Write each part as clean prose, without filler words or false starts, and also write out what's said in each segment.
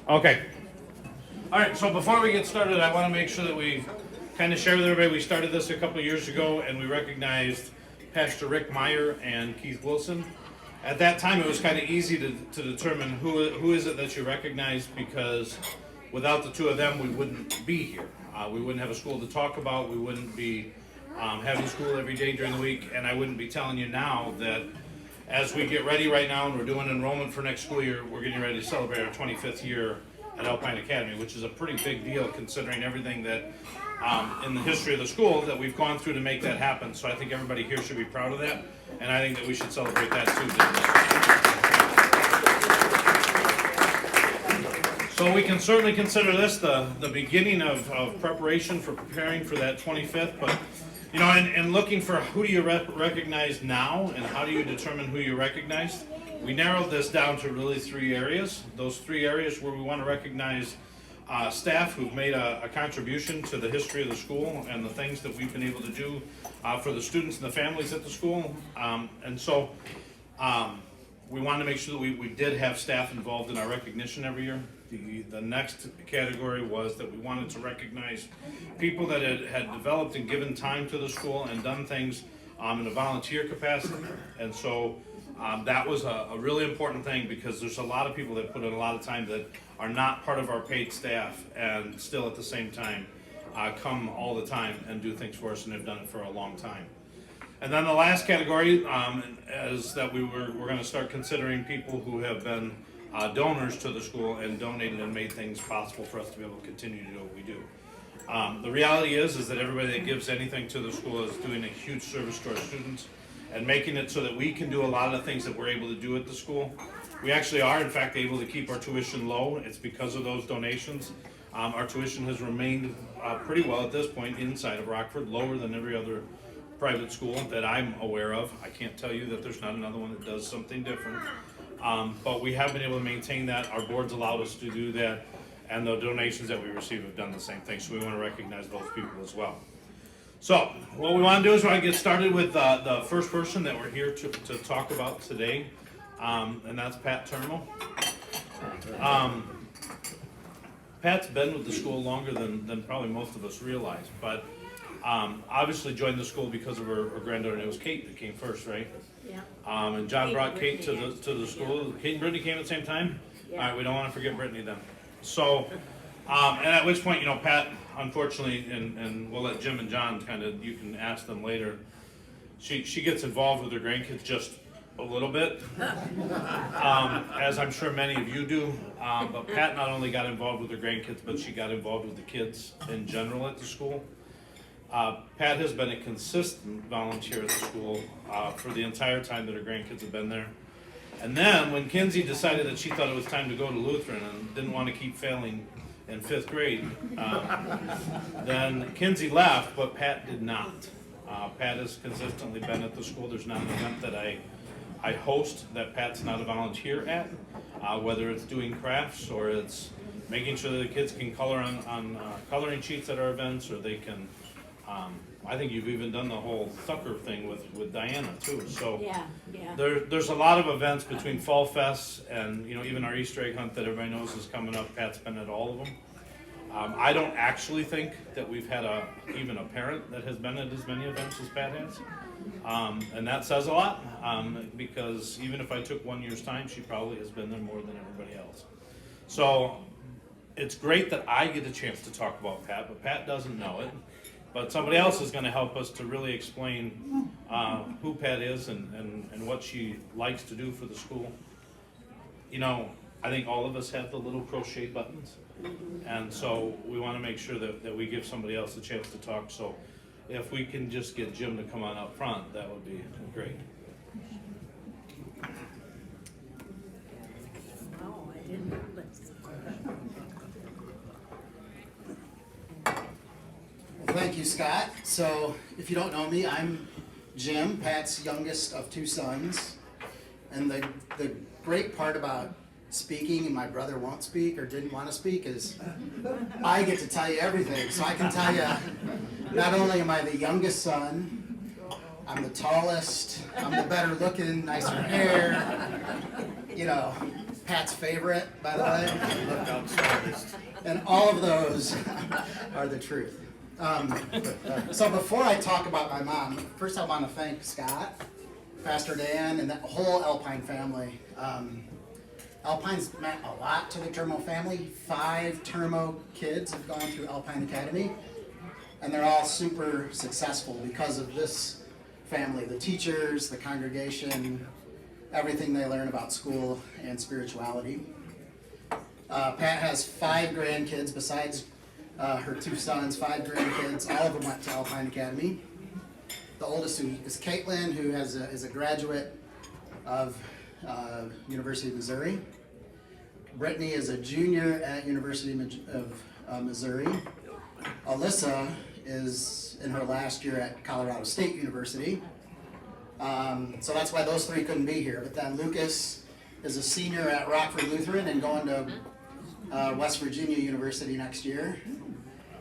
Okay. All right, so before we get started, I want to make sure that we kind of share with everybody. We started this a couple of years ago, and we recognized Pastor Rick Meyer and Keith Wilson. At that time, it was kind of easy to determine who is it that you recognize, because without the two of them, we wouldn't be here. We wouldn't have a school to talk about. We wouldn't be having school every day during the week, and I wouldn't be telling you now that as we get ready right now and we're doing enrollment for next school year, we're getting ready to celebrate our 25th year at Alpine Academy, which is a pretty big deal considering everything that in the history of the school that we've gone through to make that happen. So I think everybody here should be proud of that, and I think that we should celebrate that too. So we can certainly consider this the beginning of preparation for preparing for that 25th, but you know, and looking for who do you recognize now, and how do you determine who you recognize? We narrowed this down to really three areas. Those three areas where we want to recognize staff who've made a contribution to the history of the school and the things that we've been able to do for the students and the families at the school. And so we wanted to make sure that we did have staff involved in our recognition every year. The next category was that we wanted to recognize people that had developed and given time to the school and done things in a volunteer capacity. And so that was a really important thing, because there's a lot of people that put in a lot of time that are not part of our paid staff and still at the same time come all the time and do things for us, and have done it for a long time. And then the last category is that we're going to start considering people who have been donors to the school and donated and made things possible for us to be able to continue to do what we do. The reality is that everybody that gives anything to the school is doing a huge service to our students and making it so that we can do a lot of the things that we're able to do at the school. We actually are, in fact, able to keep our tuition low. It's because of those donations. Our tuition has remained pretty well at this point inside of Rockford, lower than every other private school that I'm aware of. I can't tell you that there's not another one that does something different. But we have been able to maintain that. Our boards allowed us to do that, and the donations that we receive have done the same thing. So we want to recognize those people as well. So what we want to do is we want to get started with the first person that we're here to talk about today, and that's Pat Terminal. Pat's been with the school longer than probably most of us realize, but obviously joined the school because of her granddaughter, and it was Kate that came first, right? Yeah. And John brought Kate to the school. Yeah. Kate and Brittany came at the same time? Yeah. All right, we don't want to forget Brittany then. So, and at which point, you know, Pat, unfortunately, and we'll let Jim and John you can ask them later, she gets involved with her grandkids just a little bit, as I'm sure many of you do. But Pat not only got involved with her grandkids, but she got involved with the kids in general at the school. Pat has been a consistent volunteer at the school for the entire time that her grandkids have been there. And then when Kinsey decided that she thought it was time to go to Lutheran and didn't want to keep failing in 5th grade, then Kinsey left, but Pat did not. Pat has consistently been at the school. There's not an event that I host that Pat's not a volunteer at, whether it's doing crafts or it's making sure that the kids can color on coloring sheets at our events, or they can I think you've even done the whole Tucker thing with Diana too. So Yeah. there's a lot of events between Fall Fest and even our Easter egg hunt that everybody knows is coming up. Pat's been at all of them. I don't actually think that we've had even a parent that has been at as many events as Pat has, and that says a lot, because even if I took 1 year's time, she probably has been there more than everybody else. So it's great that I get a chance to talk about Pat, but Pat doesn't know it. But somebody else is going to help us to really explain who Pat is and what she likes to do for the school. I think all of us have the little crochet buttons, and so we want to make sure that we give somebody else a chance to talk. So if we can just get Jim to come on up front, that would be great. Oh, I didn't. Thank you, Scott. So, if you don't know me, I'm Jim, Pat's youngest of 2 sons. And the great part about speaking, and my brother won't speak or didn't want to speak, is I get to tell you everything. So I can tell you, not only am I the youngest son, I'm the tallest, I'm the better looking, nicer hair, Pat's favorite, by the way. And all of those are the truth. So before I talk about my mom, first I want to thank Scott, Pastor Dan, and that whole Alpine family. Alpine's meant a lot to the Termo family. 5 Termo kids have gone through Alpine Academy, and they're all super successful because of this family, the teachers, the congregation, everything they learn about school and spirituality. Pat has 5 grandkids besides her 2 sons, 5 grandkids. All of them went to Alpine Academy. The oldest is Caitlin, who is a graduate of University of Missouri. Brittany is a junior at University of Missouri. Alyssa is in her last year at Colorado State University. So that's why those 3 couldn't be here. But then Lucas is a senior at Rockford Lutheran and going to West Virginia University next year.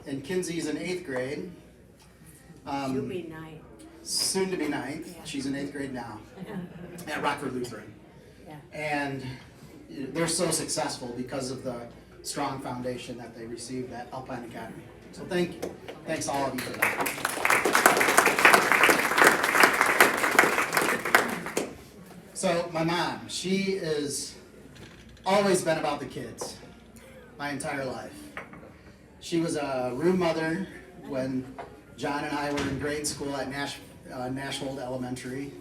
And Kinsey's in 8th grade. She'll be 9. Soon to be 9th. Yeah. She's in 8th grade now at Rockford Lutheran. Yeah. And they're so successful because of the strong foundation that they received at Alpine Academy. So thanks all of you for that. So my mom, she is always been about the kids my entire life. She was a room mother when John and I were in grade school at Nashhold Elementary.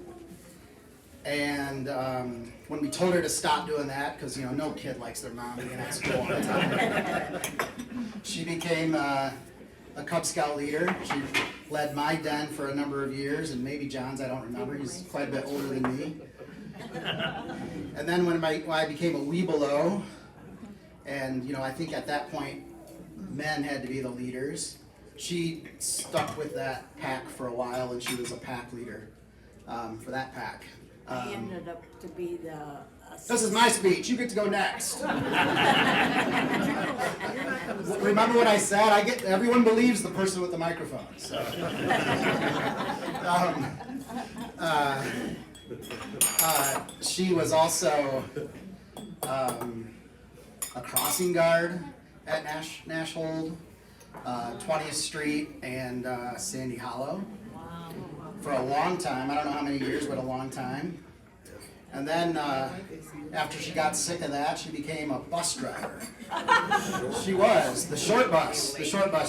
And when we told her to stop doing that, because no kid likes their mom being at school all the time, she became a Cub Scout leader. She led my den for a number of years, and maybe John's, I don't remember. He's quite a bit older than me. And then when I became a Webelow, and I think at that point men had to be the leaders, she stuck with that pack for a while, and she was a pack leader for that pack. I ended up to be the This is my speech. You get to go next. Remember what I said? Everyone believes the person with the microphone. So. She was also a crossing guard at Nashhold, 20th Street, and Sandy Hollow for a long time. I don't know how many years, but a long time. And then after she got sick of that, she became a bus driver. She was the short bus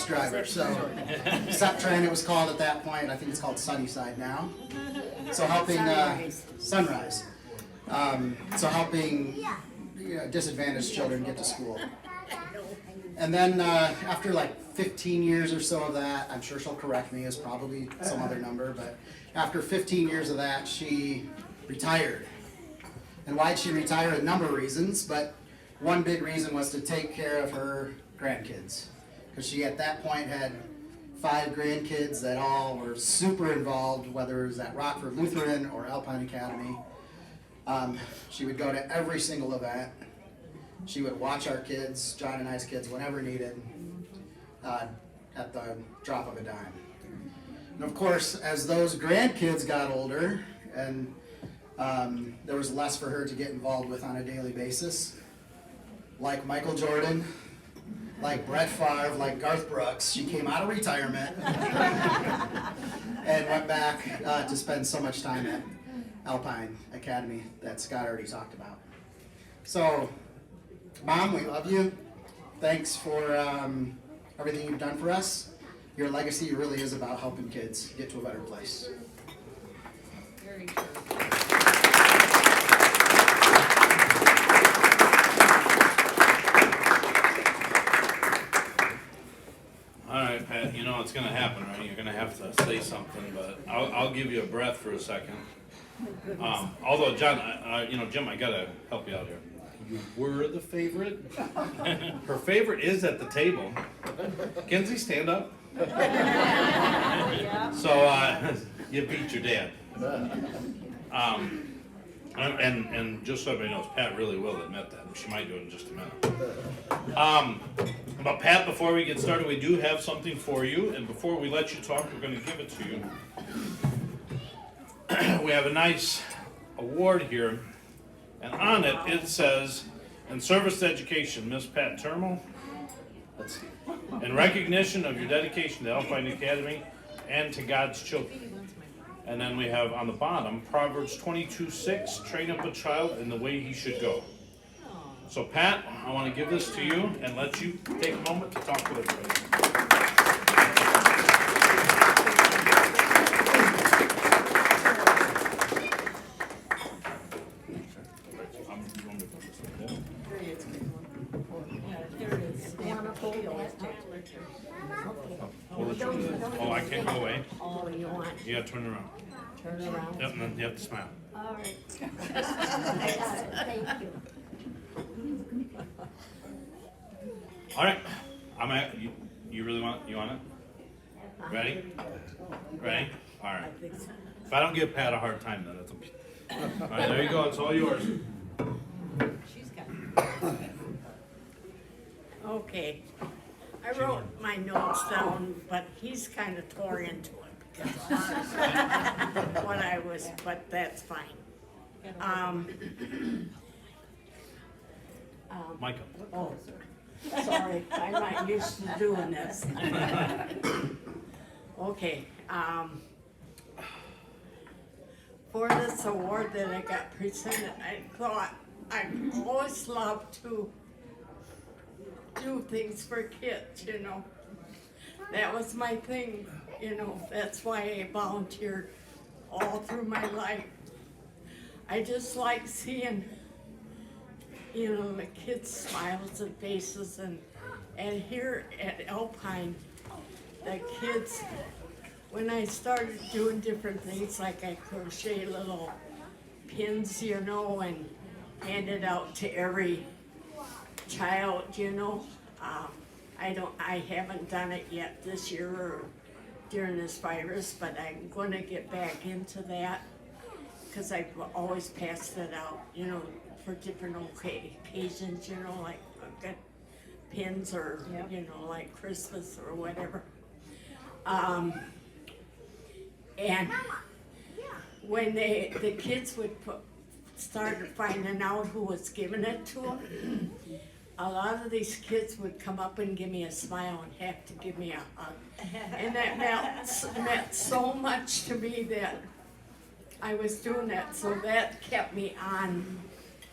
driver. So Septran it was called at that point. I think it's called Sunnyside now. So helping Sunrise. So helping disadvantaged children get to school. And then after like 15 years or so of that, I'm sure she'll correct me, it's probably some other number, but after 15 years of that, she retired. And why'd she retire? A number of reasons, but one big reason was to take care of her grandkids. Because she at that point had 5 grandkids that all were super involved, whether it was at Rockford Lutheran or Alpine Academy. She would go to every single event. She would watch our kids, John and I's kids, whenever needed, at the drop of a dime. And of course, as those grandkids got older, and there was less for her to get involved with on a daily basis, like Michael Jordan, like Brett Favre, like Garth Brooks, she came out of retirement and went back to spend so much time at Alpine Academy that Scott already talked about. So, Mom, we love you. Thanks for everything you've done for us. Your legacy really is about helping kids get to a better place. Very true. All right, Pat, you know it's gonna happen, right? You're gonna have to say something, but I'll give you a breath for a second. Although, John, Jim, I gotta help you out here. You were the favorite. Her favorite is at the table. Kinsey, stand up. So, you beat your dad. And just so everybody knows, Pat really will admit that. She might do it in just a minute. But Pat, before we get started, we do have something for you. And before we let you talk, we're going to give it to you. We have a nice award here. And on it, it says, And service to education, Miss Pat Turmo. In recognition of your dedication to Alpine Academy and to God's children. And then we have on the bottom, Proverbs 22:6, train up a child in the way he should go. So Pat, I want to give this to you and let you take a moment to talk with everybody. Oh, I can't go away. Oh, you want, You gotta turn around. turn around? Yep, and then you have to smile. All right. I got it, thank you. All right, you really want it? Ready? Ready? All right. I think so. If I don't give Pat a hard time, then it's okay. All right, there you go. It's all yours. She's got it. Okay. I wrote my notes down, but he's kind of tore into it because what I was, but that's fine. Micah. Oh, sorry, I'm not used to doing this. Okay, for this award that I got presented, I thought I'd always love to do things for kids, you know. That was my thing, you know, that's why I volunteered all through my life. I just like seeing, you know, the kids' smiles and faces, and here at Alpine, the kids, when I started doing different things, like I crochet little pins, you know, and hand it out to every child, you know. I haven't done it yet this year or during this virus, but I'm gonna get back into that, because I've always passed it out, you know, for different occasions, you know, like I've got pins or, you know, like Christmas or whatever. And when the kids would started finding out who was giving it to them, a lot of these kids would come up and give me a smile and have to give me a hug. And that meant so much to me that I was doing that, so that kept me on,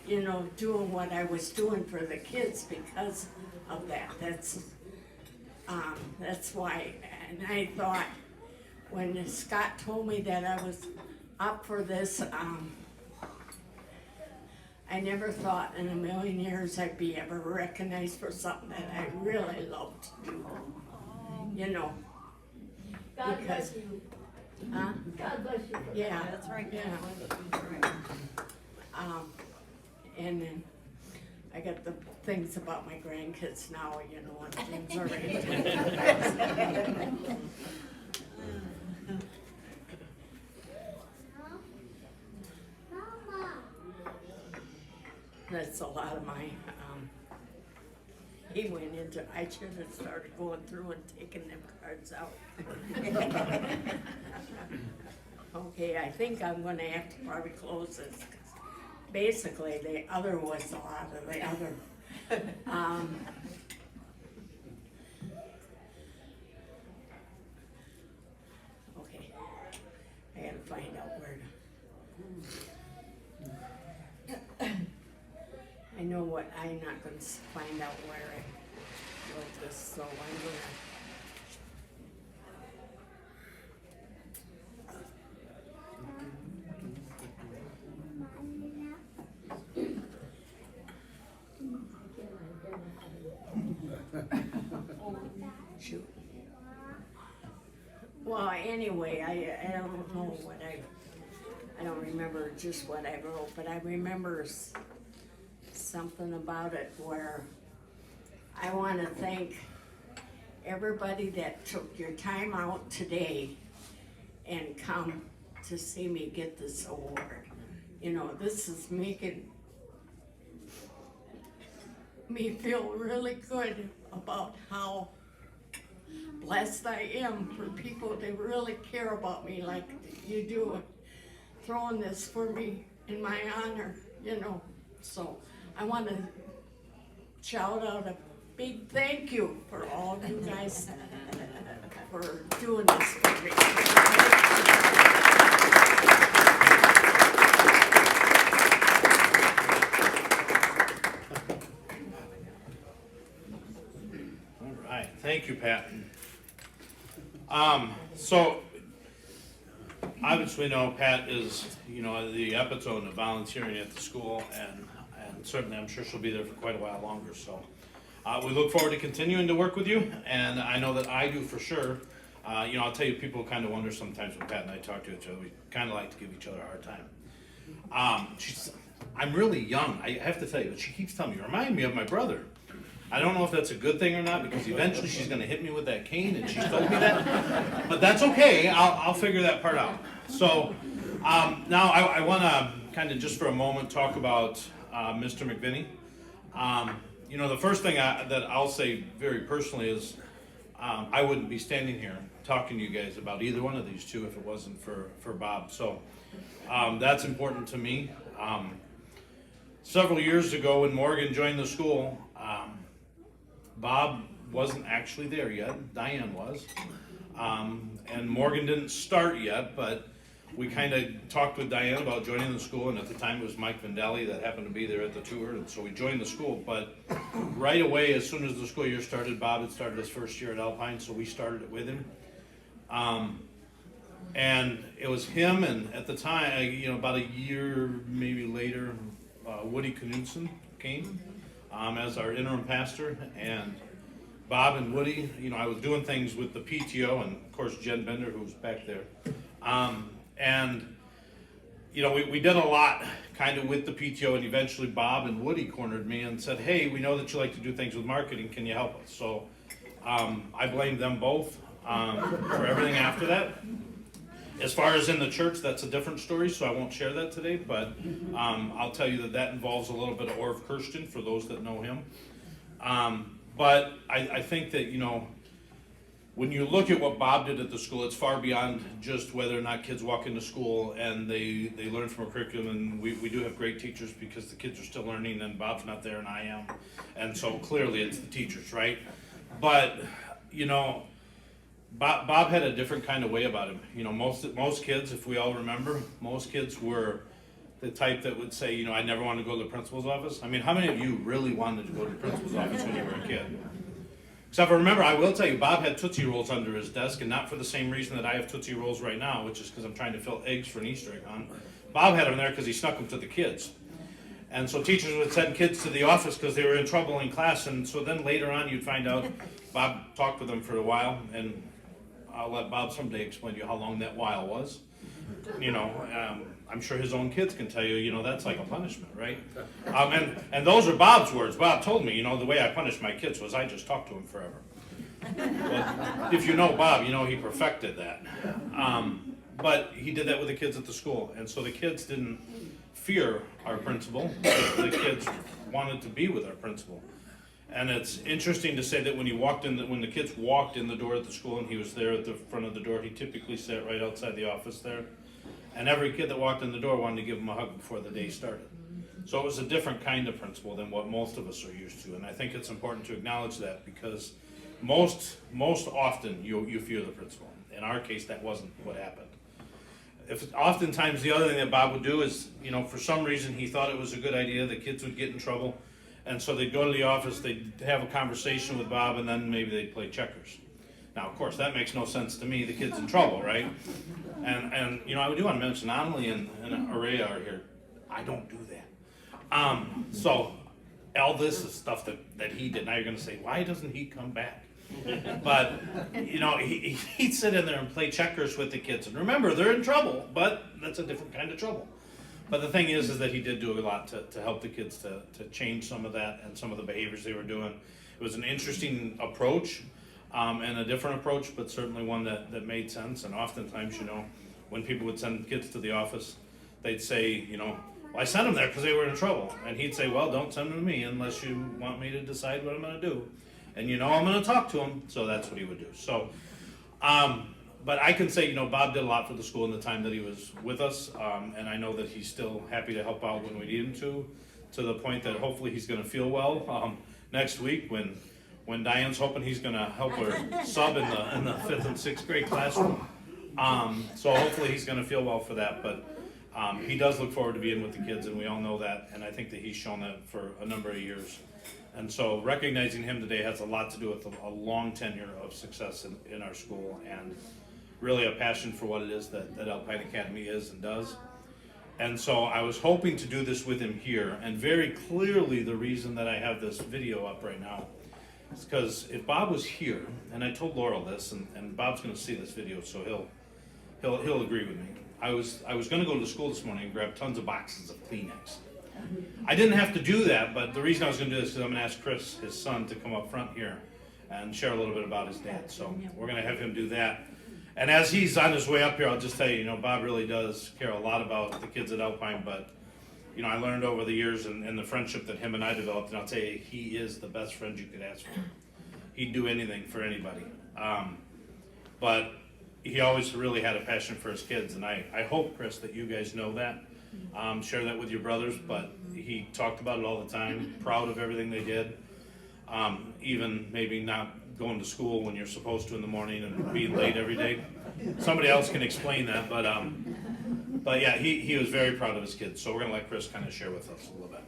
you know, doing what I was doing for the kids because of that. That's why, and I thought, when Scott told me that I was up for this, I never thought in a million years I'd be ever recognized for something that I really loved to do, you know. God Because- bless you. Huh? God bless you. Yeah. That's right. Yeah. And then I got the things about my grandkids now, you know, and things already. That's a lot of my, he went into, I should have started going through and taking them cards out. Okay, I think I'm gonna have to probably close this, 'cause basically the other was a lot of the other. Okay, I gotta find out where to. I know what, I'm not gonna find out where I wrote this, so I'm gonna. Shoot. Well, anyway, I don't know what I don't remember just what I wrote, but I remember something about it where I want to thank everybody that took your time out today and come to see me get this award. You know, this is making me feel really good about how blessed I am for people that really care about me like you do, throwing this for me in my honor, you know. So I want to shout out a big thank you for all you guys for doing this for me. All right, thank you, Pat. So obviously, Pat is, the epitome of volunteering at the school, and certainly I'm sure she'll be there for quite a while longer. So we look forward to continuing to work with you, and I know that I do for sure. I'll tell you, people kind of wonder sometimes when Pat and I talk to each other, we kind of like to give each other a hard time. I'm really young, I have to tell you, but she keeps telling me, you remind me of my brother. I don't know if that's a good thing or not, because eventually she's gonna hit me with that cane, and she's told me that. But that's okay, I'll figure that part out. So, now I wanna kind of just for a moment talk about Mr. McVinney. The first thing that I'll say very personally is, I wouldn't be standing here talking to you guys about either one of these two if it wasn't for Bob. So, that's important to me. Several years ago when Morgan joined the school, Bob wasn't actually there yet, Diane was. And Morgan didn't start yet, but we kind of talked with Diane about joining the school, and at the time it was Mike Vandelli that happened to be there at the tour, and so we joined the school. But right away, as soon as the school year started, Bob had started his first year at Alpine, so we started it with him. And it was him, and at the time, about a year maybe later, Woody Knudsen came as our interim pastor, and Bob and Woody, I was doing things with the PTO, and of course Jen Bender, who was back there. And we did a lot kind of with the PTO, and eventually Bob and Woody cornered me and said, hey, we know that you like to do things with marketing, can you help us? So I blame them both for everything after that. As far as in the church, that's a different story, so I won't share that today, but I'll tell you that involves a little bit of Orv Kirsten for those that know him. But I think that, when you look at what Bob did at the school, it's far beyond just whether or not kids walk into school and they learn from a curriculum, and we do have great teachers because the kids are still learning and Bob's not there and I am. And so clearly it's the teachers, right? But, Bob had a different kind of way about him. Most kids, if we all remember, most kids were the type that would say, I never wanted to go to the principal's office. I mean, how many of you really wanted to go to the principal's office when you were a kid? Except for, remember, I will tell you, Bob had Tootsie Rolls under his desk, and not for the same reason that I have Tootsie Rolls right now, which is because I'm trying to fill eggs for an Easter egg hunt. Bob had them there because he snuck them to the kids. And so teachers would send kids to the office because they were in trouble in class, and so then later on you'd find out Bob talked with them for a while, and I'll let Bob someday explain to you how long that while was. I'm sure his own kids can tell you, that's like a punishment, right? And those are Bob's words. Bob told me, the way I punished my kids was I just talked to him forever. But if you know Bob, he perfected that. But he did that with the kids at the school, and so the kids didn't fear our principal. The kids wanted to be with our principal. And it's interesting to say that when the kids walked in the door at the school and he was there at the front of the door, he typically sat right outside the office there. And every kid that walked in the door wanted to give him a hug before the day started. So it was a different kind of principal than what most of us are used to. And I think it's important to acknowledge that, because most often you fear the principal. In our case, that wasn't what happened. Oftentimes the other thing that Bob would do is, for some reason he thought it was a good idea that kids would get in trouble. And so they'd go to the office, they'd have a conversation with Bob, and then maybe they'd play checkers. Now, of course, that makes no sense to me. The kid's in trouble, right? And I do want to mention, Amelie and Araya are here. I don't do that. So all this is stuff that he did. Now you're going to say, why doesn't he come back? But, he'd sit in there and play checkers with the kids. And remember, they're in trouble, but that's a different kind of trouble. But the thing is that he did do a lot to help the kids to change some of that and some of the behaviors they were doing. It was an interesting approach and a different approach, but certainly one that made sense. And oftentimes, when people would send kids to the office, they'd say, well, I sent them there because they were in trouble. And he'd say, well, don't send them to me unless you want me to decide what I'm going to do. And I'm going to talk to them. So that's what he would do. So, but I can say, Bob did a lot for the school in the time that he was with us, and I know that he's still happy to help out when we need him to the point that hopefully he's going to feel well. next week when Diane's hoping he's gonna help her sub in the 5th and 6th grade classroom. So hopefully he's gonna feel well for that, but he does look forward to being with the kids, and we all know that, and I think that he's shown that for a number of years. And so recognizing him today has a lot to do with a long tenure of success in our school, and really a passion for what it is that Alpine Academy is and does. And so I was hoping to do this with him here, and very clearly the reason that I have this video up right now is because if Bob was here, and I told Laurel this, and Bob's gonna see this video, so he'll agree with me. I was gonna go to school this morning and grab tons of boxes of Kleenex. I didn't have to do that, but the reason I was gonna do this is I'm gonna ask Chris, his son, to come up front here and share a little bit about his dad. So we're gonna have him do that. And as he's on his way up here, I'll just tell you, Bob really does care a lot about the kids at Alpine, but, I learned over the years and the friendship that him and I developed, and I'll tell you, he is the best friend you could ask for. He'd do anything for anybody. But he always really had a passion for his kids, and I hope, Chris, that you guys know that. Share that with your brothers, but he talked about it all the time, proud of everything they did. Even maybe not going to school when you're supposed to in the morning and being late every day. Somebody else can explain that, but yeah, he was very proud of his kids. So we're gonna let Chris kind of share with us a little bit.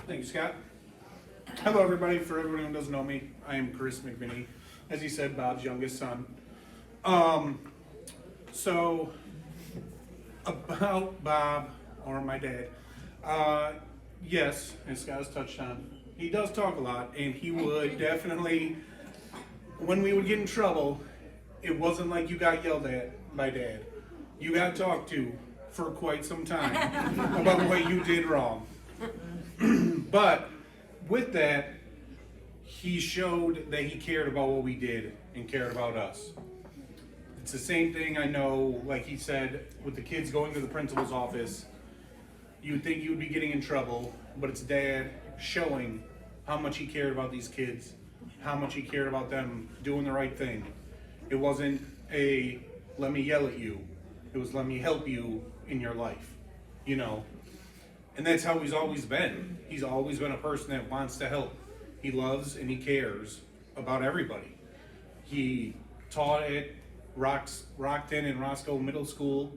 Thank you, Scott. Hello, everybody. For everyone who doesn't know me, I am Chris McVinney. As he said, Bob's youngest son. So about Bob or my dad, yes, as Scott has touched on, he does talk a lot, and he would definitely, when we would get in trouble, it wasn't like you got yelled at by Dad. You got talked to for quite some time about what you did wrong. But with that, he showed that he cared about what we did and cared about us. It's the same thing, I know, like he said, with the kids going to the principal's office, you'd think you would be getting in trouble, but it's Dad showing how much he cared about these kids, how much he cared about them doing the right thing. It wasn't a, let me yell at you. It was, let me help you in your life, And that's how he's always been. He's always been a person that wants to help. He loves and he cares about everybody. He taught at Rockton and Roscoe Middle School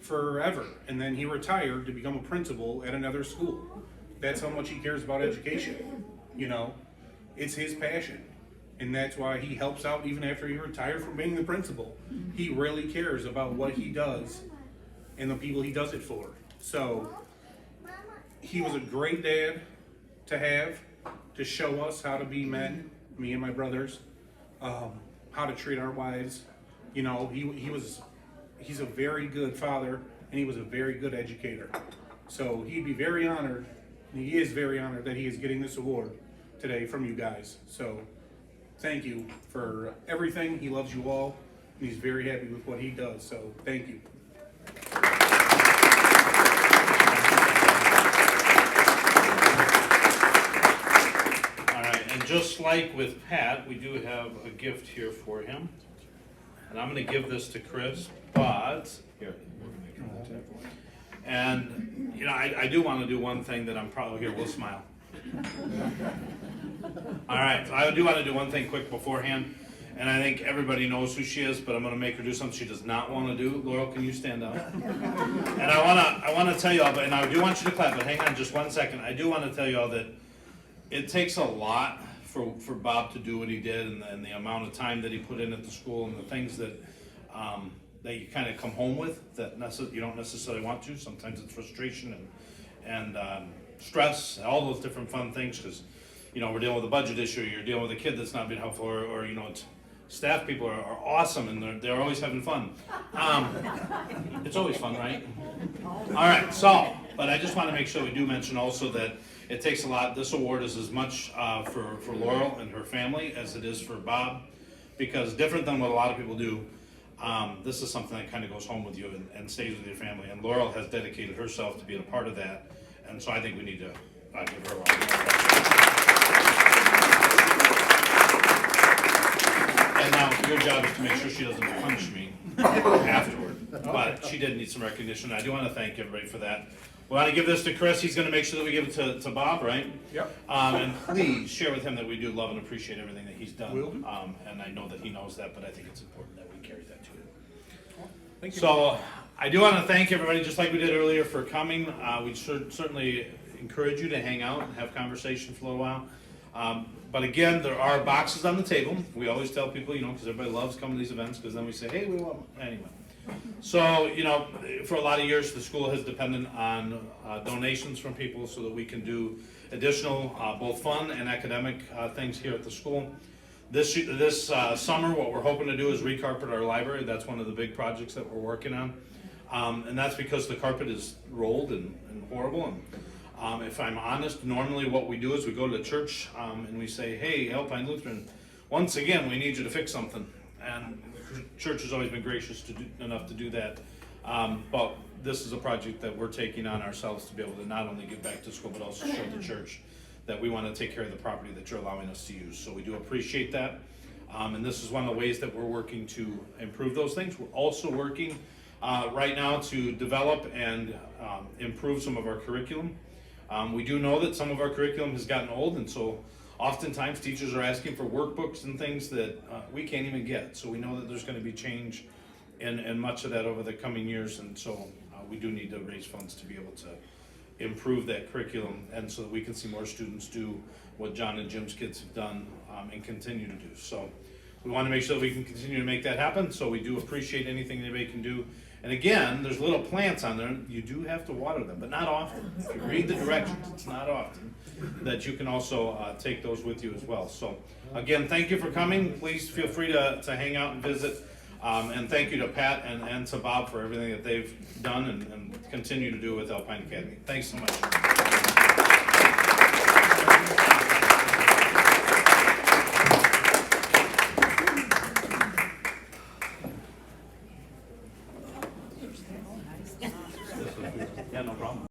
forever, and then he retired to become a principal at another school. That's how much he cares about education. It's his passion, and that's why he helps out even after he retired from being the principal. He really cares about what he does and the people he does it for. So he was a great dad to have, to show us how to be men, me and my brothers, how to treat our wives. He's a very good father, and he was a very good educator. So he'd be very honored, and he is very honored that he is getting this award today from you guys. So thank you for everything. He loves you all, and he's very happy with what he does. So thank you. All right, and just like with Pat, we do have a gift here for him. And I'm gonna give this to Chris, but, here. And, I do wanna do one thing that I'm probably, here, we'll smile. All right, so I do wanna do one thing quick beforehand, and I think everybody knows who she is, but I'm gonna make her do something she does not wanna do. Laurel, can you stand up? And I wanna tell you all, and I do want you to clap, but hang on just 1 second. I do wanna tell you all that it takes a lot for Bob to do what he did, and the amount of time that he put in at the school, and the things that you kind of come home with that you don't necessarily want to. Sometimes it's frustration and stress, all those different fun things, because we're dealing with a budget issue, you're dealing with a kid that's not being helpful, or it's, staff people are awesome, and they're always having fun. It's always fun, right? All right, so, but I just want to make sure we do mention also that it takes a lot. This award is as much for Laurel and her family as it is for Bob, because different than what a lot of people do, this is something that kind of goes home with you and stays with your family. And Laurel has dedicated herself to being a part of that, and so I think we need to give her a round of applause. And now your job is to make sure she doesn't punch me afterward, but she did need some recognition. I do want to thank everybody for that. We want to give this to Chris. He's going to make sure that we give it to Bob, right? Yep. And please share with him that we do love and appreciate everything that he's done. Will do. And I know that he knows that, but I think it's important that we carry that to him. Thank you. So I do want to thank everybody, just like we did earlier, for coming. We certainly encourage you to hang out and have conversation for a little while. But again, there are boxes on the table. We always tell people, because everybody loves coming to these events, because then we say, hey, we want one. Anyway. So, for a lot of years, the school has depended on donations from people so that we can do additional, both fun and academic things here at the school. This summer, what we're hoping to do is recarpet our library. That's one of the big projects that we're working on. And that's because the carpet is rolled and horrible. And if I'm honest, normally what we do is we go to the church and we say, hey, Alpine Lutheran, once again, we need you to fix something. And the church has always been gracious enough to do that. But this is a project that we're taking on ourselves to be able to not only give back to school, but also show the church that we want to take care of the property that you're allowing us to use. So we do appreciate that. And this is one of the ways that we're working to improve those things. We're also working right now to develop and improve some of our curriculum. We do know that some of our curriculum has gotten old, and so oftentimes teachers are asking for workbooks and things that we can't even get. So we know that there's going to be change in much of that over the coming years, and so we do need to raise funds to be able to improve that curriculum, and so that we can see more students do what John and Jim's kids have done and continue to do. So we want to make sure that we can continue to make that happen, so we do appreciate anything anybody can do. And again, there's little plants on there. You do have to water them, but not often. If you read the directions, it's not often that you can also take those with you as well. So again, thank you for coming. Please feel free to hang out and visit. And thank you to Pat and to Bob for everything that they've done and continue to do with Alpine Academy. Thanks so much.